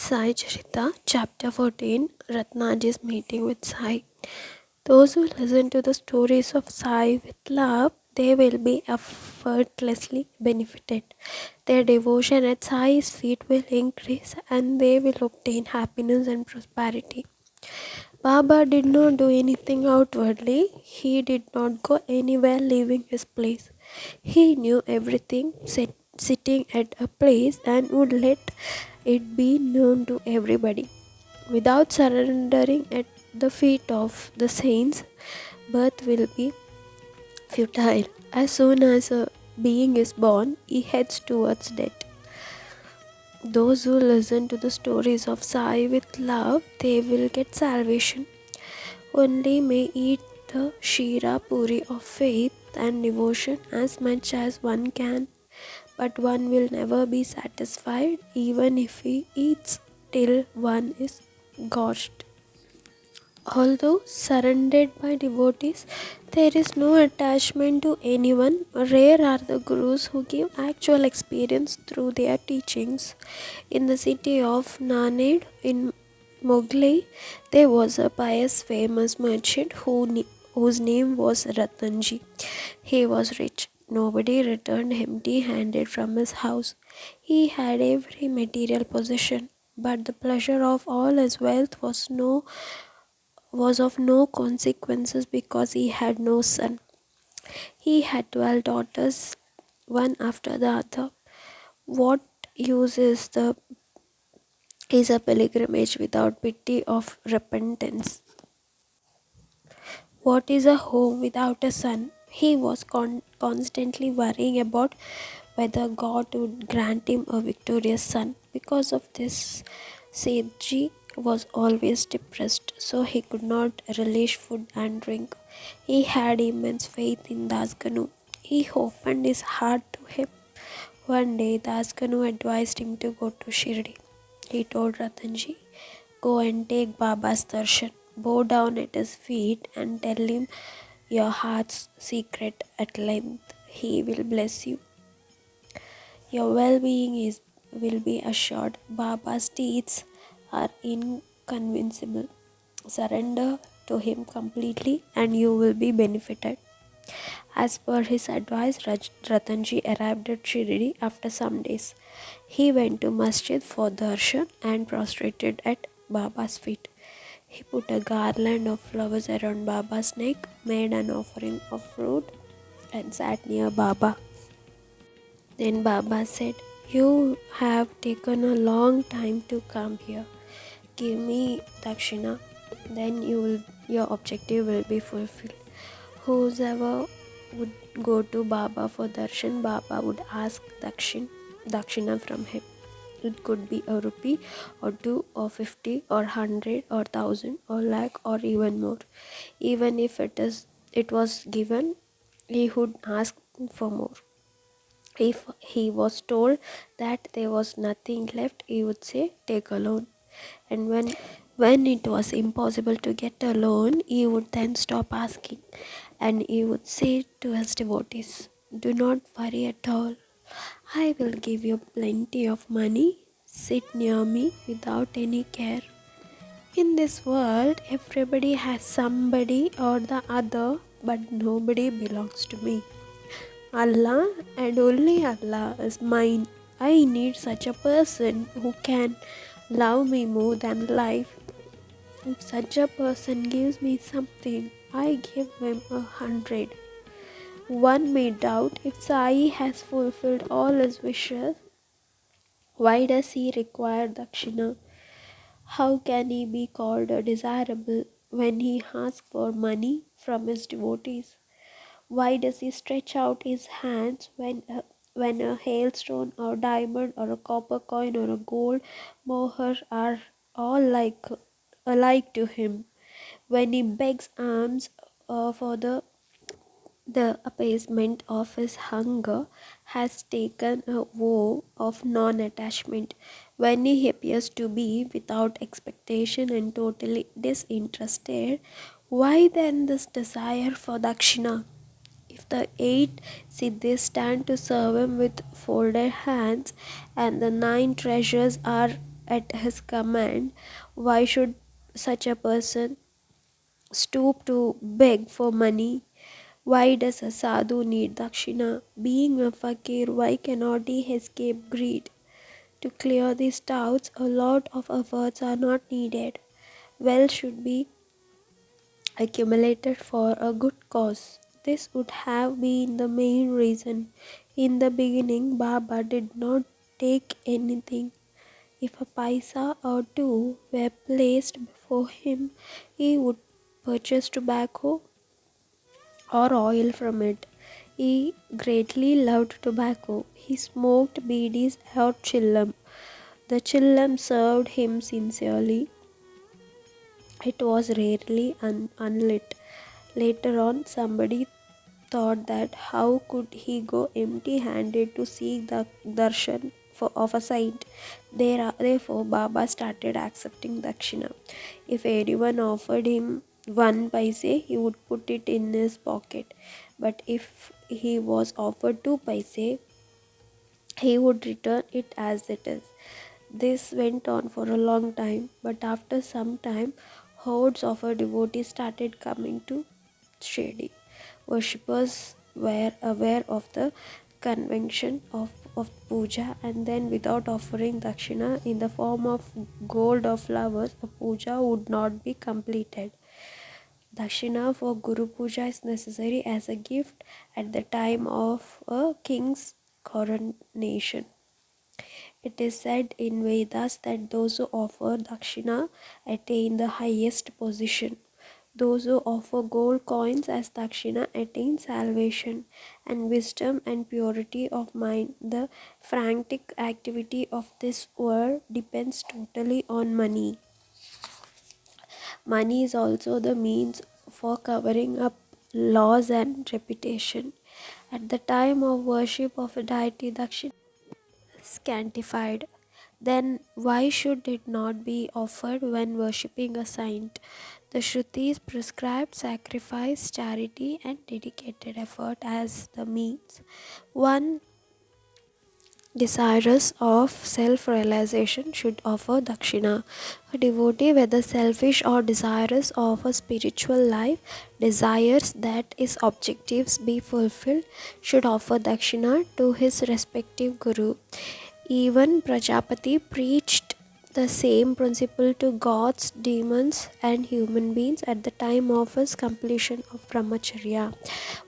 Sai Charita, Chapter 14, Ratnaji's Meeting with Sai. Those who listen to the stories of Sai with love, they will be effortlessly benefited. Their devotion at Sai's feet will increase and they will obtain happiness and prosperity. Baba did not do anything outwardly. He did not go anywhere leaving his place. He knew everything, sitting at a place, and would let it be known to everybody. Without surrendering at the feet of the saints, birth will be futile. As soon as a being is born, he heads towards death. Those who listen to the stories of Sai with love, they will get salvation. Only may eat the Shira Puri of faith and devotion as much as one can, but one will never be satisfied even if he eats till one is gorged. Although surrendered by devotees, there is no attachment to anyone. Rare are the gurus who give actual experience through their teachings. In the city of Naned in Mughlai, there was a pious famous merchant whose name was Ratanji. He was rich. Nobody returned empty handed from his house. He had every material possession, but the pleasure of all his wealth was of no consequences because he had no son. He had 12 daughters, one after the other. What use is a pilgrimage without pity of repentance? What is a home without a son? He was constantly worrying about whether God would grant him a victorious son. Because of this, Sethji was always depressed, so he could not relish food and drink. He had immense faith in Dasganu. He opened his heart to him. One day, Dasganu advised him to go to Shirdi. He told Ratanji, "Go and take Baba's darshan. Bow down at his feet and tell him your heart's secret at length. He will bless you. Your well-being will be assured. Baba's deeds are inconvincible. Surrender to him completely and you will be benefited." As per his advice, Ratanji arrived at Shirdi after some days. He went to masjid for darshan and prostrated at Baba's feet. He put a garland of flowers around Baba's neck, made an offering of fruit, and sat near Baba. Then Baba said, "You have taken a long time to come here. Give me dakshina, then your objective will be fulfilled." Whosoever would go to Baba for darshan, Baba would ask dakshina from him. It could be a rupee or 2 or 50 or 100 or 1000 or lakh or even more. Even if it was given, he would ask for more. If he was told that there was nothing left, he would say, "Take a loan." And when it was impossible to get a loan, he would then stop asking and he would say to his devotees, "Do not worry at all. I will give you plenty of money. Sit near me without any care. In this world, everybody has somebody or the other, but nobody belongs to me. Allah and only Allah is mine. I need such a person who can love me more than life. If such a person gives me something, I give him 100. One may doubt if Sai has fulfilled all his wishes. Why does he require dakshina? How can he be called desirable when he asks for money from his devotees? Why does he stretch out his hands when a hailstone or diamond or a copper coin or a gold moher are all alike to him? When he begs alms for the appeasement of his hunger has taken a vow of non-attachment. When he appears to be without expectation and totally disinterested, why then this desire for dakshina? If the 8 siddhis stand to serve him with folded hands and the 9 treasures are at his command. Why should such a person stoop to beg for money? Why does a sadhu need dakshina? Being a fakir, why cannot he escape greed? To clear these doubts, a lot of efforts are not needed. Wealth should be accumulated for a good cause. This would have been the main reason. In the beginning, Baba did not take anything. If a paisa or two were placed before him, he would purchase tobacco or oil from it. He greatly loved tobacco. He smoked beedis or chillam. The chillam served him sincerely. It was rarely unlit. Later on, somebody thought that how could he go empty-handed to seek the darshan of a saint. Therefore, Baba started accepting dakshina. If anyone offered him 1 paise, he would put it in his pocket. But if he was offered 2 paise, he would return it as it is. This went on for a long time, but after some time, hordes of our devotees started coming to Shirdi. Worshippers were aware of the convention of puja, and then without offering dakshina in the form of gold or flowers, a puja would not be completed. Dakshina for Guru Puja is necessary as a gift at the time of a king's coronation. It is said in Vedas that those who offer dakshina attain the highest position. Those who offer gold coins as dakshina attain salvation and wisdom and purity of mind. The frantic activity of this world depends totally on money. Money is also the means for covering up laws and reputation. At the time of worship of a deity, dakshina scantified. Then why should it not be offered when worshipping a saint? The Shrutis prescribed sacrifice, charity, and dedicated effort as the means. One desirous of self-realization should offer dakshina. A devotee, whether selfish or desirous of a spiritual life, desires that his objectives be fulfilled, should offer dakshina to his respective guru. Even Prajapati preached the same principle to gods, demons, and human beings at the time of his completion of brahmacharya.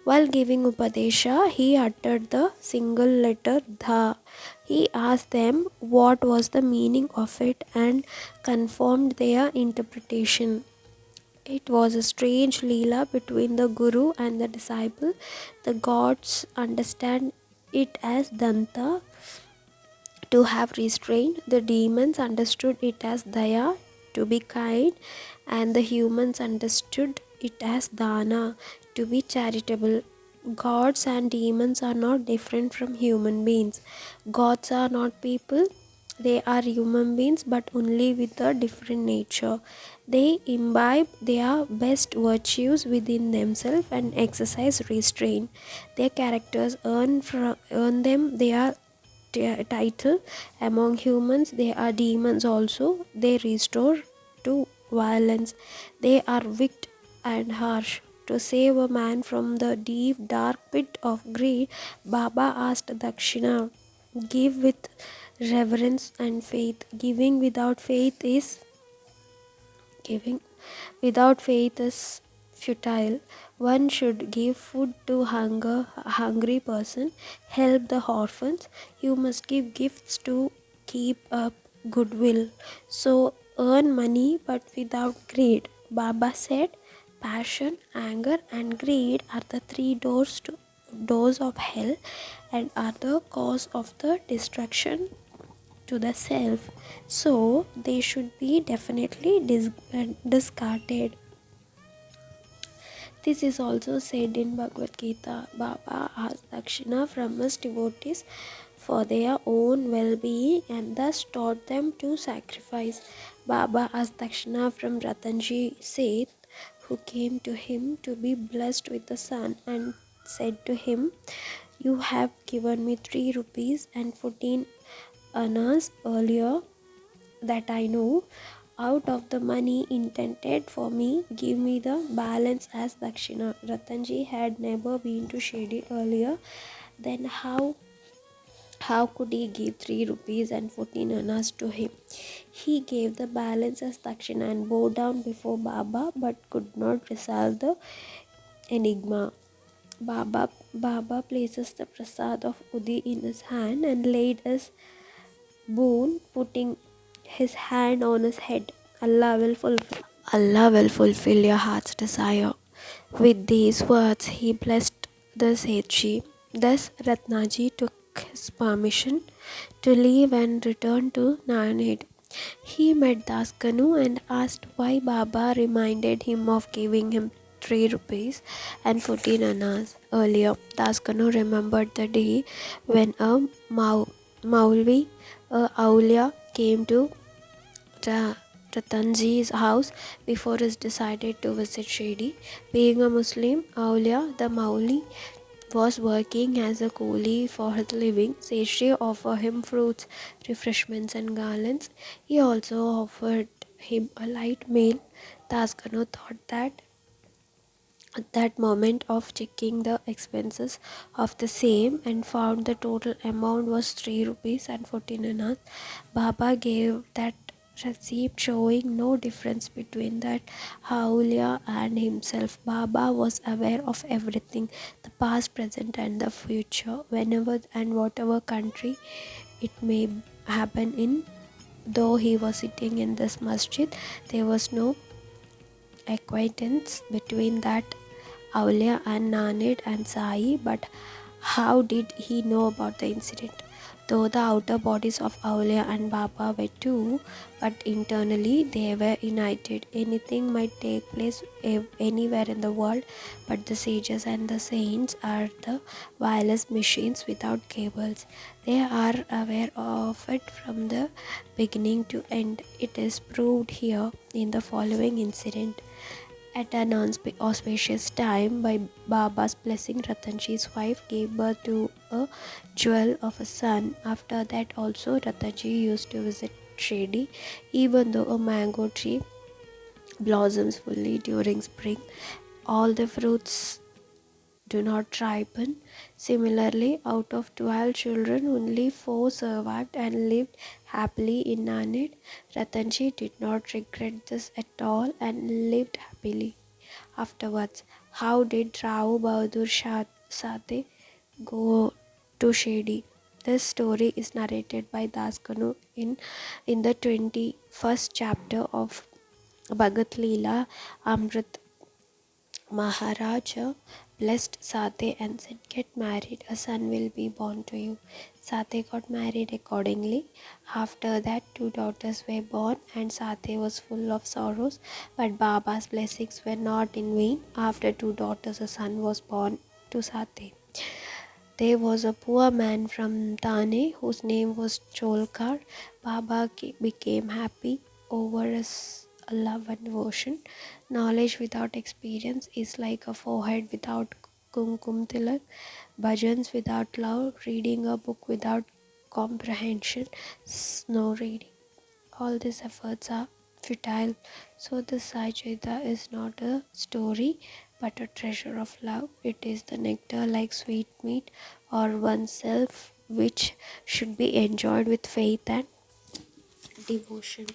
While giving Upadesha, he uttered the single letter Dha. He asked them what was the meaning of it and confirmed their interpretation. It was a strange leela between the Guru and the disciple. The gods understand it as Danta, to have restraint. The demons understood it as Daya, to be kind, and the humans understood it as Dana, to be charitable. Gods and demons are not different from human beings. Gods are not people, they are human beings, but only with a different nature. They imbibe their best virtues within themselves and exercise restraint. Their characters earn them their title. Among humans, they are demons also. They restore to violence. They are wicked and harsh. To save a man from the deep dark pit of greed, Baba asked Dakshina. Give with reverence and faith. Giving without faith is futile. One should give food to a hungry person, help the orphans. You must give gifts to keep up goodwill. So earn money but without greed. Baba said, passion, anger, and greed are the three doors of hell and are the cause of the destruction to the self, so they should be definitely discarded. This is also said in Bhagavad Gita. Baba asked Dakshina from his devotees for their own well-being and thus taught them to sacrifice. Baba asked Dakshina from Ratanji Seth, who came to him to be blessed with the son, and said to him, "You have given me 3 rupees and 14 annas earlier that I know. Out of the money intended for me, give me the balance as dakshina. Ratanji had never been to Shady earlier. Then how could he give 3 rupees and 14 annas to him? He gave the balance as dakshina and bowed down before Baba but could not resolve the enigma. Baba places the prasad of Udi in his hand and laid his boon, putting his hand on his head. Allah will fulfill your heart's desire. With these words, he blessed the Sethi. Thus, Ratnaji took his permission to leave and return to Naned. He met Daskanu and asked why Baba reminded him of giving him 3 rupees and 14 annas earlier. Daskanu remembered the day when a Maulvi, a Aulia, came to Ratanji's house before he decided to visit Shady. Being a Muslim, Aulia, the Mauli, was working as a coolie for his living. Seshri offered him fruits, refreshments, and garlands. He also offered him a light meal. Taskano thought that at that moment of checking the expenses of the same and found the total amount was 3 rupees and 14 annas. Baba gave that receipt showing no difference between that Haulia and himself. Baba was aware of everything, the past, present and the future, whenever and whatever country it may happen in. Though he was sitting in this masjid, there was no acquaintance between that Aulia and Nanid and Sai, but how did he know about the incident? Though the outer bodies of Aulia and Baba were two, but internally they were united. Anything might take place anywhere in the world, but the sages and the saints are the wireless machines without cables. They are aware of it from the beginning to end. It is proved here in the following incident. At an auspicious time, by Baba's blessing, Ratanji's wife gave birth to a jewel of a son. After that also, Ratanji used to visit Shady, even though a mango tree blossoms fully during spring. All the fruits do not ripen. Similarly, out of 12 children, only 4 survived and lived happily in Naned. Ratanji did not regret this at all and lived happily afterwards. How did Rao Bahadur Sate go to Shady? This story is narrated by Das Kanu in the 21st chapter of Bhagat Leela Amrit. Maharaja blessed Sate and said, "Get married, a son will be born to you." Sate got married accordingly. After that, 2 daughters were born, and Sate was full of sorrows. But Baba's blessings were not in vain. After 2 daughters, a son was born to Sate. There was a poor man from Thane whose name was Cholkar. Baba became happy over his love and devotion. Knowledge without experience is like a forehead without kumkum tilak, bhajans without love, reading a book without comprehension, no reading. All these efforts are futile. So the Sai Charita is not a story but a treasure of love. It is the nectar like sweet meat or oneself which should be enjoyed with faith and devotion.